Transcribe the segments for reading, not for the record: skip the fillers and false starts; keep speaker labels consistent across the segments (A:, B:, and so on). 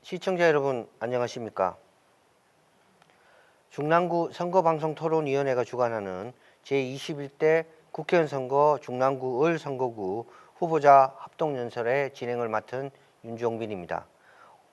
A: 시청자 여러분 안녕하십니까? 중랑구 선거방송토론위원회가 주관하는 제21대 국회의원 선거 중랑구 을 선거구 후보자 합동연설의 진행을 맡은 윤종빈입니다.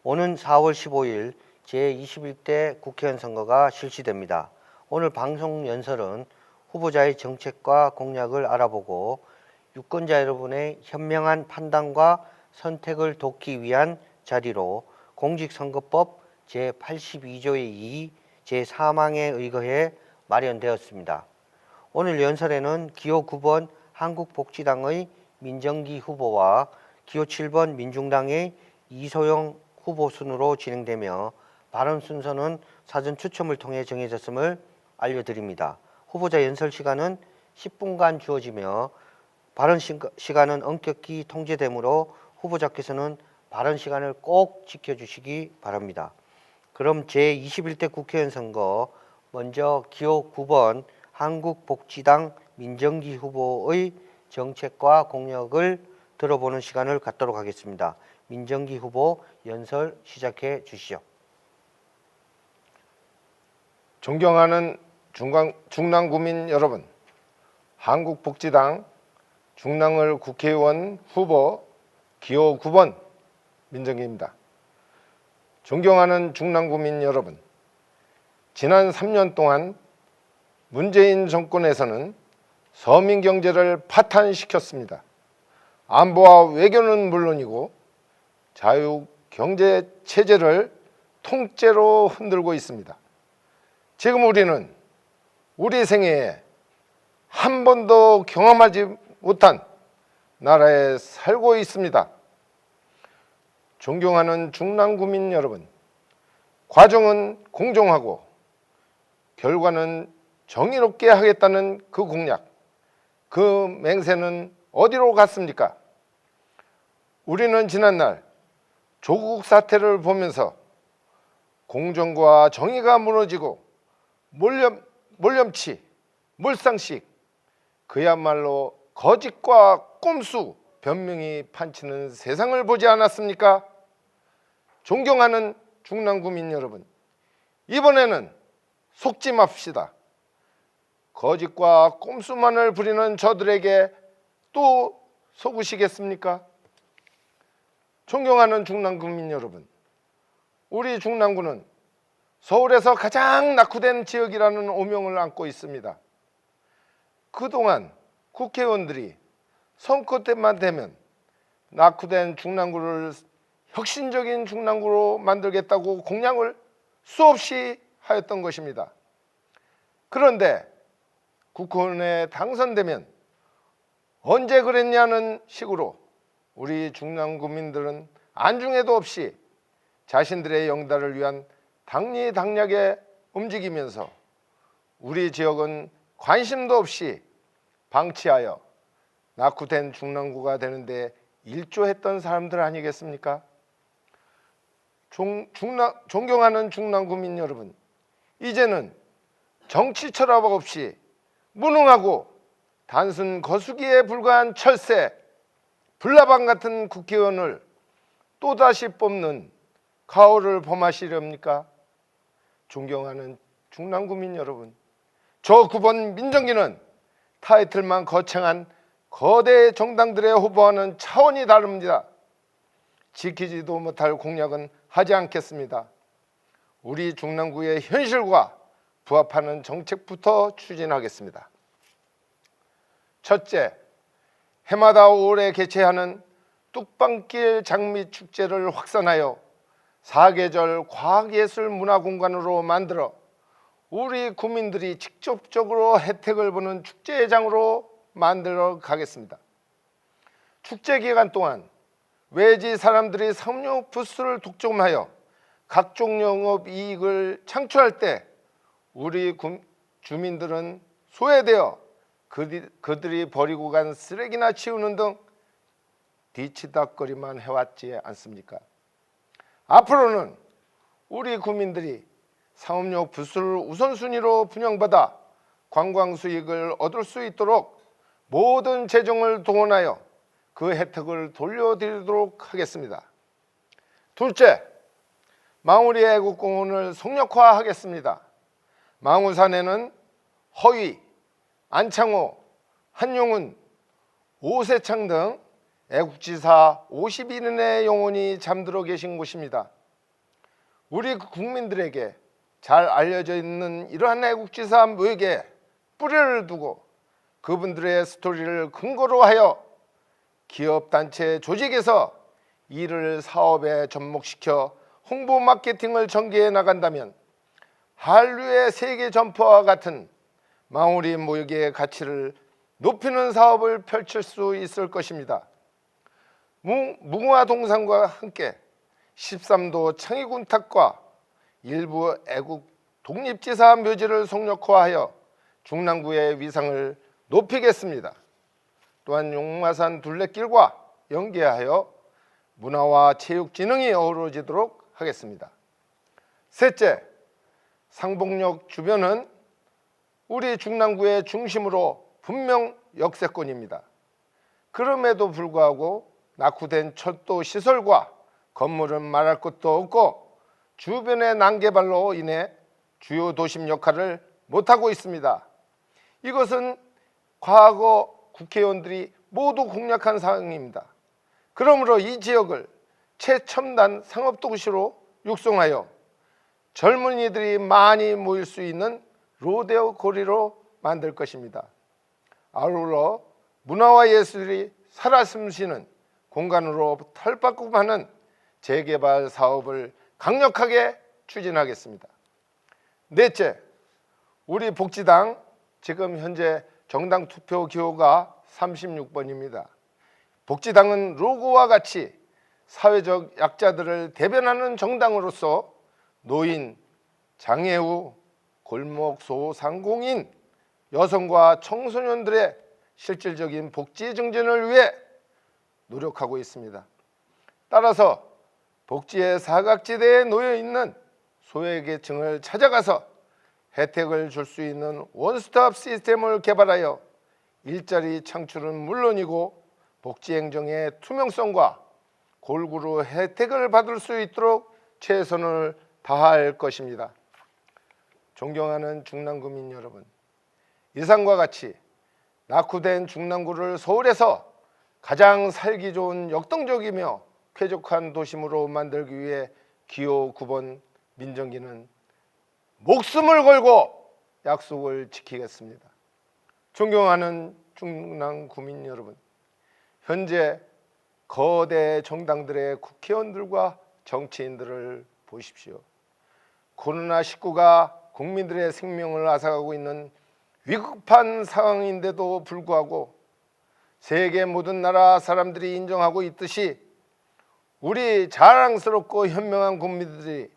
A: 오는 4월 15일 제21대 국회의원 선거가 실시됩니다. 오늘 방송 연설은 후보자의 정책과 공약을 알아보고 유권자 여러분의 현명한 판단과 선택을 돕기 위한 자리로 공직선거법 제82조의 2 제4항에 의거해 마련되었습니다. 오늘 연설에는 기호 9번 한국복지당의 민정기 후보와 기호 7번 민중당의 이소영 후보 순으로 진행되며 발언 순서는 사전 추첨을 통해 정해졌음을 알려드립니다. 후보자 연설 시간은 10분간 주어지며 발언 시간은 엄격히 통제되므로 후보자께서는 발언 시간을 꼭 지켜주시기 바랍니다. 그럼 제21대 국회의원 선거 먼저 기호 9번 한국복지당 민정기 후보의 정책과 공약을 들어보는 시간을 갖도록 하겠습니다. 민정기 후보 연설 시작해 주시죠.
B: 존경하는 중랑구민 여러분, 한국복지당 중랑을 국회의원 후보 기호 9번 민정기입니다. 존경하는 중랑구민 여러분, 지난 3년 동안 문재인 정권에서는 서민 경제를 파탄시켰습니다. 안보와 외교는 물론이고 자유 경제 체제를 통째로 흔들고 있습니다. 지금 우리는 우리 생애에 한 번도 경험하지 못한 나라에 살고 있습니다. 존경하는 중랑구민 여러분, 과정은 공정하고 결과는 정의롭게 하겠다는 그 공약, 그 맹세는 어디로 갔습니까? 우리는 지난날 조국 사태를 보면서 공정과 정의가 무너지고 몰염치, 몰상식, 그야말로 거짓과 꼼수, 변명이 판치는 세상을 보지 않았습니까? 존경하는 중랑구민 여러분, 이번에는 속지 맙시다. 거짓과 꼼수만을 부리는 저들에게 또 속으시겠습니까? 존경하는 중랑구민 여러분, 우리 중랑구는 서울에서 가장 낙후된 지역이라는 오명을 안고 있습니다. 그동안 국회의원들이 선거 때만 되면 낙후된 중랑구를 혁신적인 중랑구로 만들겠다고 공약을 수없이 하였던 것입니다. 그런데 국회의원에 당선되면 언제 그랬냐는 식으로 우리 중랑구민들은 안중에도 없이 자신들의 영달을 위한 당리당략에 움직이면서 우리 지역은 관심도 없이 방치하여 낙후된 중랑구가 되는데 일조했던 사람들 아니겠습니까? 존경하는 중랑구민 여러분, 이제는 정치 철학 없이 무능하고 단순 거수기에 불과한 철새, 불나방 같은 국회의원을 또다시 뽑는 가오를 범하시렵니까? 존경하는 중랑구민 여러분, 저 9번 민정기는 타이틀만 거창한 거대 정당들의 후보와는 차원이 다릅니다. 지키지도 못할 공약은 하지 않겠습니다. 우리 중랑구의 현실과 부합하는 정책부터 추진하겠습니다. 첫째, 해마다 5월에 개최하는 뚝방길 장미축제를 확산하여 사계절 과학예술문화공간으로 만들어 우리 국민들이 직접적으로 혜택을 보는 축제장으로 만들어 가겠습니다. 축제 기간 동안 외지 사람들이 상료 부스를 독점하여 각종 영업 이익을 창출할 때 우리 주민들은 소외되어 그들이 버리고 간 쓰레기나 치우는 등 뒤치다거리만 해왔지 않습니까? 앞으로는 우리 국민들이 상업용 부스를 우선순위로 분양받아 관광 수익을 얻을 수 있도록 모든 재정을 동원하여 그 혜택을 돌려드리도록 하겠습니다. 둘째, 망우리 애국공원을 속력화하겠습니다. 망우산에는 허위, 안창호, 한용운, 오세창 등 애국지사 51인의 영혼이 잠들어 계신 곳입니다. 우리 국민들에게 잘 알려져 있는 이러한 애국지사 묘역에 뿌리를 두고 그분들의 스토리를 근거로 하여 기업단체 조직에서 이를 사업에 접목시켜 홍보 마케팅을 전개해 나간다면 한류의 세계 점퍼와 같은 망우리 묘역의 가치를 높이는 사업을 펼칠 수 있을 것입니다. 무궁화 동상과 함께 13도 창의군탁과 일부 애국 독립지사 묘지를 속력화하여 중랑구의 위상을 높이겠습니다. 또한 용마산 둘레길과 연계하여 문화와 체육진흥이 어우러지도록 하겠습니다. 셋째, 상복역 주변은 우리 중랑구의 중심으로 분명 역세권입니다. 그럼에도 불구하고 낙후된 철도 시설과 건물은 말할 것도 없고 주변의 난개발로 인해 주요 도심 역할을 못하고 있습니다. 이것은 과거 국회의원들이 모두 공약한 사항입니다. 그러므로 이 지역을 최첨단 상업도시로 육성하여 젊은이들이 많이 모일 수 있는 로데오 거리로 만들 것입니다. 아울러 문화와 예술이 살아 숨쉬는 공간으로 털바꿈하는 재개발 사업을 강력하게 추진하겠습니다. 넷째, 우리 복지당 지금 현재 정당 투표 기호가 36번입니다. 복지당은 로고와 같이 사회적 약자들을 대변하는 정당으로서 노인, 장애우, 골목 소상공인, 여성과 청소년들의 실질적인 복지 증진을 위해 노력하고 있습니다. 따라서 복지의 사각지대에 놓여 있는 소외계층을 찾아가서 혜택을 줄 수 있는 원스톱 시스템을 개발하여 일자리 창출은 물론이고 복지 행정의 투명성과 골고루 혜택을 받을 수 있도록 최선을 다할 것입니다. 존경하는 중랑구민 여러분, 이상과 같이 낙후된 중랑구를 서울에서 가장 살기 좋은 역동적이며 쾌적한 도심으로 만들기 위해 기호 9번 민정기는 목숨을 걸고 약속을 지키겠습니다. 존경하는 중랑구민 여러분, 현재 거대 정당들의 국회의원들과 정치인들을 보십시오. 코로나19가 국민들의 생명을 앗아가고 있는 위급한 상황인데도 불구하고 세계 모든 나라 사람들이 인정하고 있듯이 우리 자랑스럽고 현명한 국민들이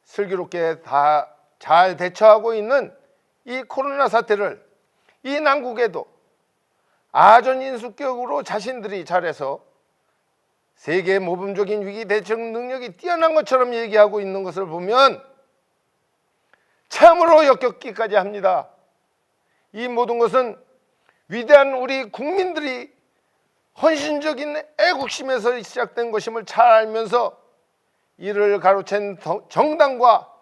B: 슬기롭게 다 잘 대처하고 있는 이 코로나 사태를 이 난국에도 아전인수격으로 자신들이 잘해서 세계 모범적인 위기 대처 능력이 뛰어난 것처럼 얘기하고 있는 것을 보면 참으로 역겹기까지 합니다. 이 모든 것은 위대한 우리 국민들이 헌신적인 애국심에서 시작된 것임을 잘 알면서 이를 가로챈 정당과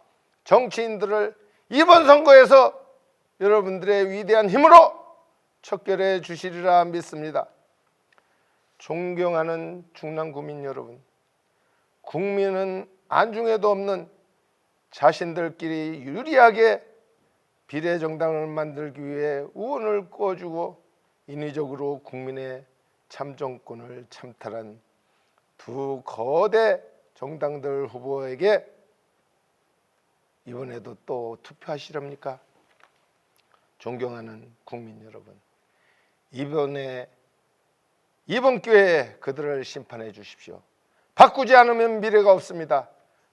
B: 정치인들을 이번 선거에서 여러분들의 위대한 힘으로 척결해 주시리라 믿습니다. 존경하는 중랑구민 여러분, 국민은 안중에도 없는 자신들끼리 유리하게 비례정당을 만들기 위해 우원을 꿔주고 인위적으로 국민의 참정권을 참탈한 두 거대 정당들 후보에게 이번에도 또 투표하시렵니까? 존경하는 국민 여러분, 이번 기회에 그들을 심판해 주십시오. 바꾸지 않으면 미래가 없습니다.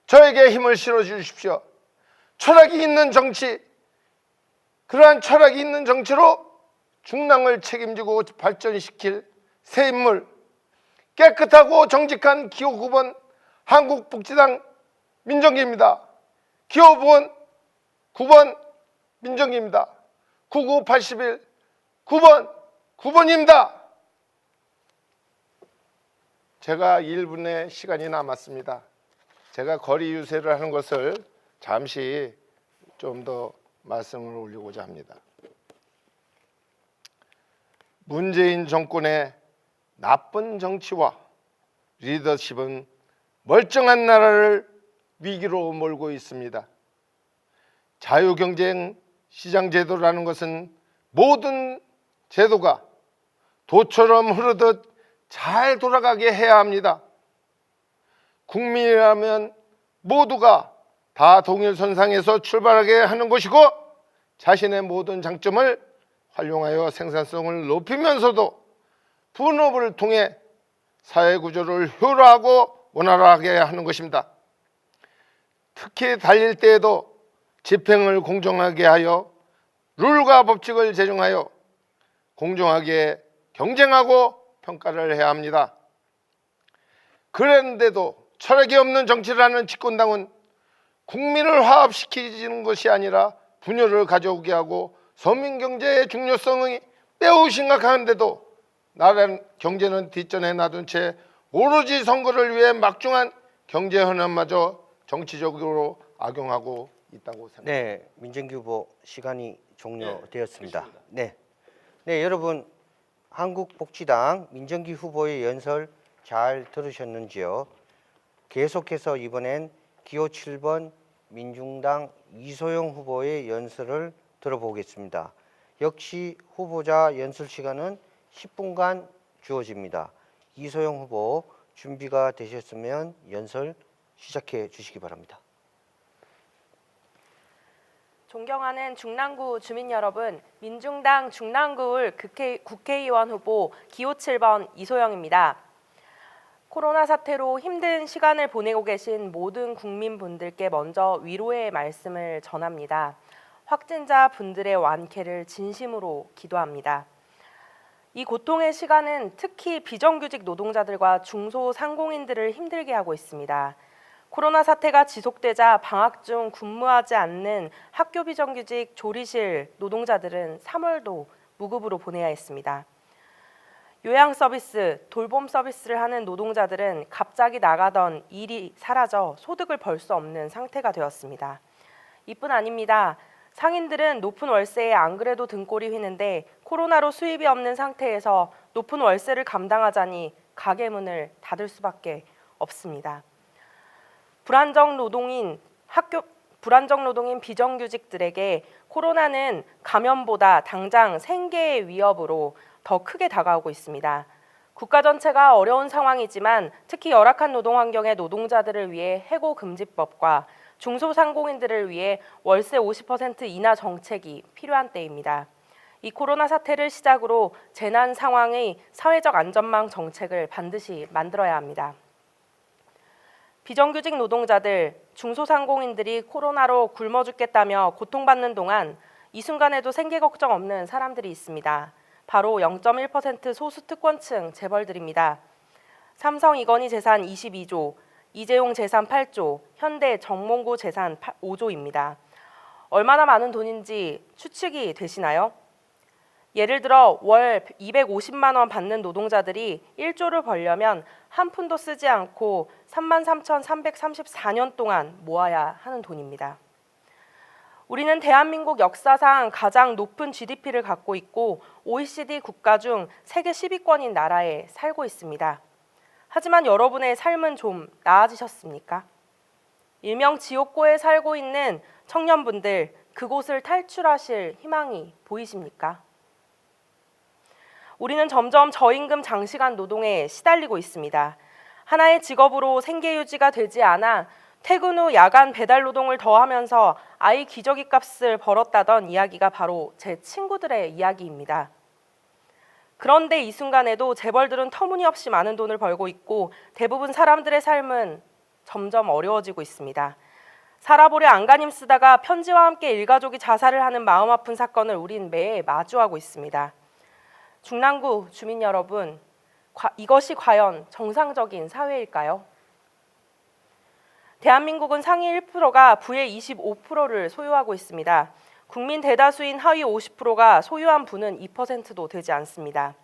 B: 저에게 힘을 실어 주십시오. 철학이 있는 정치, 그러한 철학이 있는 정치로 중랑을 책임지고 발전시킬 새 인물, 깨끗하고 정직한 기호 9번 한국복지당 민정기입니다. 기호 9번 민정기입니다. 9981 9번입니다. 제가 1분의 시간이 남았습니다. 제가 거리 유세를 하는 것을 잠시 좀 더 말씀을 올리고자 합니다. 문재인 정권의 나쁜 정치와 리더십은 멀쩡한 나라를 위기로 몰고 있습니다. 자유경쟁 시장제도라는 것은 모든 제도가 도처럼 흐르듯 잘 돌아가게 해야 합니다. 국민이라면 모두가 다 동일선상에서 출발하게 하는 것이고 자신의 모든 장점을 활용하여 생산성을 높이면서도 분업을 통해 사회구조를 효율화하고 원활하게 하는 것입니다. 특히 달릴 때에도 집행을 공정하게 하여 룰과 법칙을 제정하여 공정하게 경쟁하고 평가를 해야 합니다. 그런데도 철학이 없는 정치를 하는 집권당은 국민을 화합시키는 것이 아니라 분열을 가져오게 하고 서민 경제의 중요성이 매우 심각한데도 나라 경제는 뒷전에 놔둔 채 오로지 선거를 위해 막중한 경제 현안마저 정치적으로 악용하고 있다고 생각합니다.
A: 네, 민정기 후보 시간이 종료되었습니다. 네, 여러분 한국복지당 민정기 후보의 연설 잘 들으셨는지요? 계속해서 이번엔 기호 7번 민중당 이소영 후보의 연설을 들어보겠습니다. 역시 후보자 연설 시간은 10분간 주어집니다. 이소영 후보 준비가 되셨으면 연설 시작해 주시기 바랍니다.
C: 존경하는 중랑구 주민 여러분, 민중당 중랑구을 국회의원 후보 기호 7번 이소영입니다. 코로나 사태로 힘든 시간을 보내고 계신 모든 국민분들께 먼저 위로의 말씀을 전합니다. 확진자 분들의 완쾌를 진심으로 기도합니다. 이 고통의 시간은 특히 비정규직 노동자들과 중소상공인들을 힘들게 하고 있습니다. 코로나 사태가 지속되자 방학 중 근무하지 않는 학교 비정규직 조리실 노동자들은 3월도 무급으로 보내야 했습니다. 요양 서비스, 돌봄 서비스를 하는 노동자들은 갑자기 나가던 일이 사라져 소득을 벌 수 없는 상태가 되었습니다. 이뿐 아닙니다. 상인들은 높은 월세에 안 그래도 등골이 휘는데 코로나로 수입이 없는 상태에서 높은 월세를 감당하자니 가게 문을 닫을 수밖에 없습니다. 불안정 노동인 비정규직들에게 코로나는 감염보다 당장 생계의 위협으로 더 크게 다가오고 있습니다. 국가 전체가 어려운 상황이지만 특히 열악한 노동 환경의 노동자들을 위해 해고금지법과 중소상공인들을 위해 월세 50% 인하 정책이 필요한 때입니다. 이 코로나 사태를 시작으로 재난 상황의 사회적 안전망 정책을 반드시 만들어야 합니다. 비정규직 노동자들, 중소상공인들이 코로나로 굶어 죽겠다며 고통받는 동안 이 순간에도 생계 걱정 없는 사람들이 있습니다. 바로 0.1% 소수 특권층 재벌들입니다. 삼성 이건희 재산 22조, 이재용 재산 8조, 현대 정몽구 재산 5조입니다. 얼마나 많은 돈인지 추측이 되시나요? 예를 들어 월 250만 원 받는 노동자들이 1조를 벌려면 한 푼도 쓰지 않고 33,334년 동안 모아야 하는 돈입니다. 우리는 대한민국 역사상 가장 높은 GDP를 갖고 있고 OECD 국가 중 세계 10위권인 나라에 살고 있습니다. 하지만 여러분의 삶은 좀 나아지셨습니까? 일명 지옥고에 살고 있는 청년분들, 그곳을 탈출하실 희망이 보이십니까? 우리는 점점 저임금 장시간 노동에 시달리고 있습니다. 하나의 직업으로 생계 유지가 되지 않아 퇴근 후 야간 배달 노동을 더하면서 아이 기저귀 값을 벌었다던 이야기가 바로 제 친구들의 이야기입니다. 그런데 이 순간에도 재벌들은 터무니없이 많은 돈을 벌고 있고 대부분 사람들의 삶은 점점 어려워지고 있습니다. 살아보려 안간힘 쓰다가 편지와 함께 일가족이 자살을 하는 마음 아픈 사건을 우린 매해 마주하고 있습니다. 중랑구 주민 여러분, 이것이 과연 정상적인 사회일까요? 대한민국은 상위 1%가 부의 25%를 소유하고 있습니다. 국민 대다수인 하위 50%가 소유한 부는 2%도 되지 않습니다.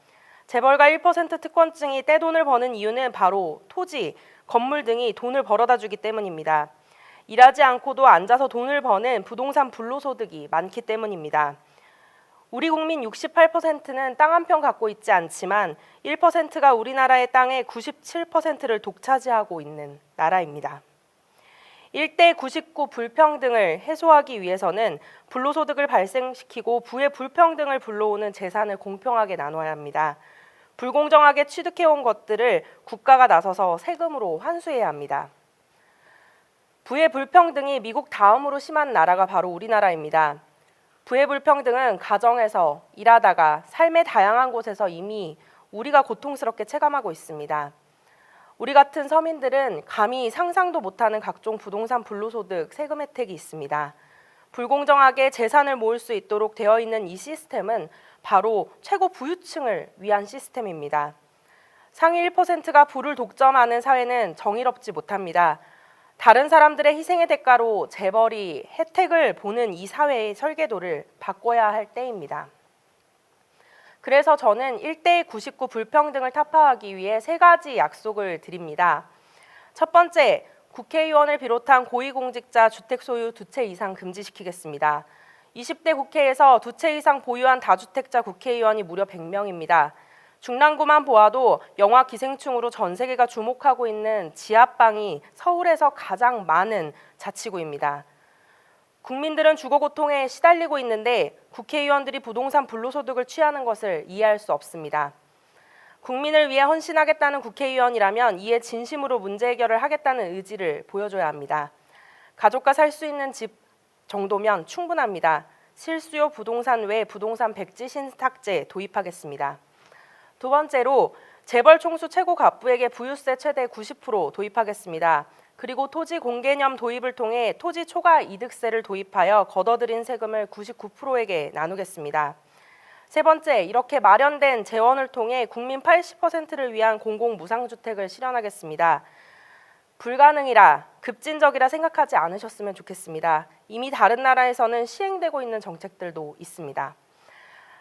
C: 재벌가 1% 특권층이 떼돈을 버는 이유는 바로 토지, 건물 등이 돈을 벌어다 주기 때문입니다. 일하지 않고도 앉아서 돈을 버는 부동산 불로소득이 많기 때문입니다. 우리 국민 68%는 땅 한 평 갖고 있지 않지만 1%가 우리나라의 땅의 97%를 독차지하고 있는 나라입니다. 일대 99 불평등을 해소하기 위해서는 불로소득을 발생시키고 부의 불평등을 불러오는 재산을 공평하게 나눠야 합니다. 불공정하게 취득해온 것들을 국가가 나서서 세금으로 환수해야 합니다. 부의 불평등이 미국 다음으로 심한 나라가 바로 우리나라입니다. 부의 불평등은 가정에서, 일하다가, 삶의 다양한 곳에서 이미 우리가 고통스럽게 체감하고 있습니다. 우리 같은 서민들은 감히 상상도 못하는 각종 부동산 불로소득 세금 혜택이 있습니다. 불공정하게 재산을 모을 수 있도록 되어 있는 이 시스템은 바로 최고 부유층을 위한 시스템입니다. 상위 1%가 부를 독점하는 사회는 정의롭지 못합니다. 다른 사람들의 희생의 대가로 재벌이 혜택을 보는 이 사회의 설계도를 바꿔야 할 때입니다. 그래서 저는 1대 99 불평등을 타파하기 위해 3가지 약속을 드립니다. 첫 번째, 국회의원을 비롯한 고위공직자 주택 소유 2채 이상 금지시키겠습니다. 20대 국회에서 2채 이상 보유한 다주택자 국회의원이 무려 100명입니다. 중랑구만 보아도 영화 기생충으로 전 세계가 주목하고 있는 지하방이 서울에서 가장 많은 자치구입니다. 국민들은 주거 고통에 시달리고 있는데 국회의원들이 부동산 불로소득을 취하는 것을 이해할 수 없습니다. 국민을 위해 헌신하겠다는 국회의원이라면 이에 진심으로 문제 해결을 하겠다는 의지를 보여줘야 합니다. 가족과 살 수 있는 집 정도면 충분합니다. 실수요 부동산 외 부동산 백지 신탁제 도입하겠습니다. 두 번째로 재벌 총수 최고 갑부에게 부유세 최대 90% 도입하겠습니다. 그리고 토지 공개념 도입을 통해 토지 초과 이득세를 도입하여 걷어들인 세금을 99%에게 나누겠습니다. 세 번째, 이렇게 마련된 재원을 통해 국민 80%를 위한 공공무상주택을 실현하겠습니다. 불가능이라, 급진적이라 생각하지 않으셨으면 좋겠습니다. 이미 다른 나라에서는 시행되고 있는 정책들도 있습니다.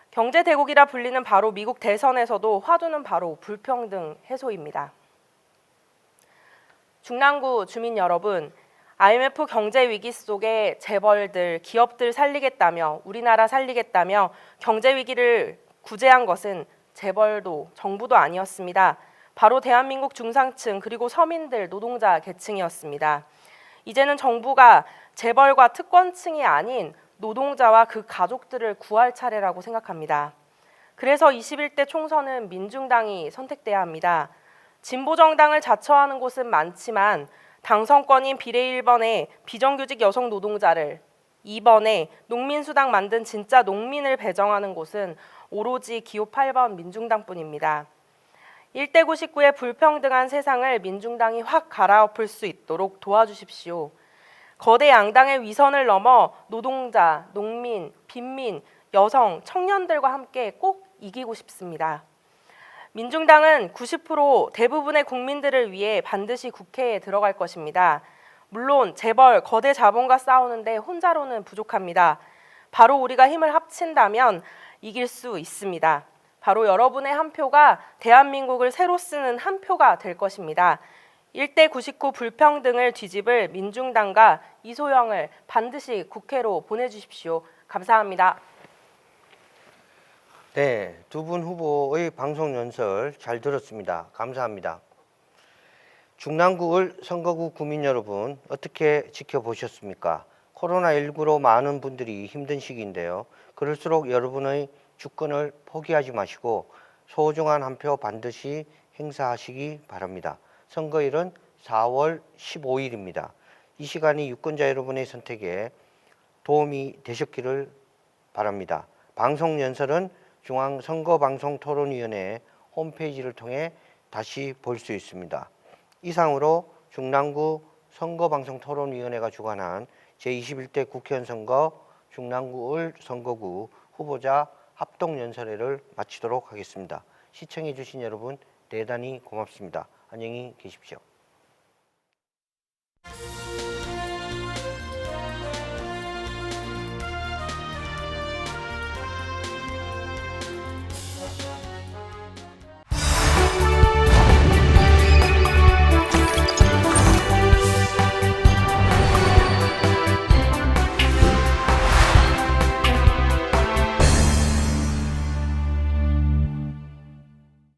C: 경제 대국이라 불리는 바로 미국 대선에서도 화두는 바로 불평등 해소입니다. 중랑구 주민 여러분, IMF 경제 위기 속에 재벌들, 기업들 살리겠다며 우리나라 살리겠다며 경제 위기를 구제한 것은 재벌도 정부도 아니었습니다. 바로 대한민국 중상층 그리고 서민들, 노동자 계층이었습니다. 이제는 정부가 재벌과 특권층이 아닌 노동자와 그 가족들을 구할 차례라고 생각합니다. 그래서 21대 총선은 민중당이 선택돼야 합니다. 진보정당을 자처하는 곳은 많지만 당선권인 비례 1번에 비정규직 여성 노동자를, 2번에 농민수당 만든 진짜 농민을 배정하는 곳은 오로지 기호 8번 민중당뿐입니다. 1대 99의 불평등한 세상을 민중당이 확 갈아엎을 수 있도록 도와주십시오. 거대 양당의 위선을 넘어 노동자, 농민, 빈민, 여성, 청년들과 함께 꼭 이기고 싶습니다. 민중당은 90% 대부분의 국민들을 위해 반드시 국회에 들어갈 것입니다. 물론 재벌, 거대 자본과 싸우는데 혼자로는 부족합니다. 바로 우리가 힘을 합친다면 이길 수 있습니다. 바로 여러분의 한 표가 대한민국을 새로 쓰는 한 표가 될 것입니다. 1대 99 불평등을 뒤집을 민중당과 이소영을 반드시 국회로 보내주십시오. 감사합니다.
A: 네, 두 분 후보의 방송 연설 잘 들었습니다. 감사합니다. 중랑구을 선거구 구민 여러분, 어떻게 지켜보셨습니까? 코로나19로 많은 분들이 힘든 시기인데요. 그럴수록 여러분의 주권을 포기하지 마시고 소중한 한 표 반드시 행사하시기 바랍니다. 선거일은 4월 15일입니다. 이 시간이 유권자 여러분의 선택에 도움이 되셨기를 바랍니다. 방송 연설은 중앙선거방송토론위원회 홈페이지를 통해 다시 볼 수 있습니다. 이상으로 중랑구 선거방송토론위원회가 주관한 제21대 국회의원 선거 중랑구을 선거구 후보자 합동연설회를 마치도록 하겠습니다. 시청해 주신 여러분 대단히 고맙습니다. 안녕히 계십시오.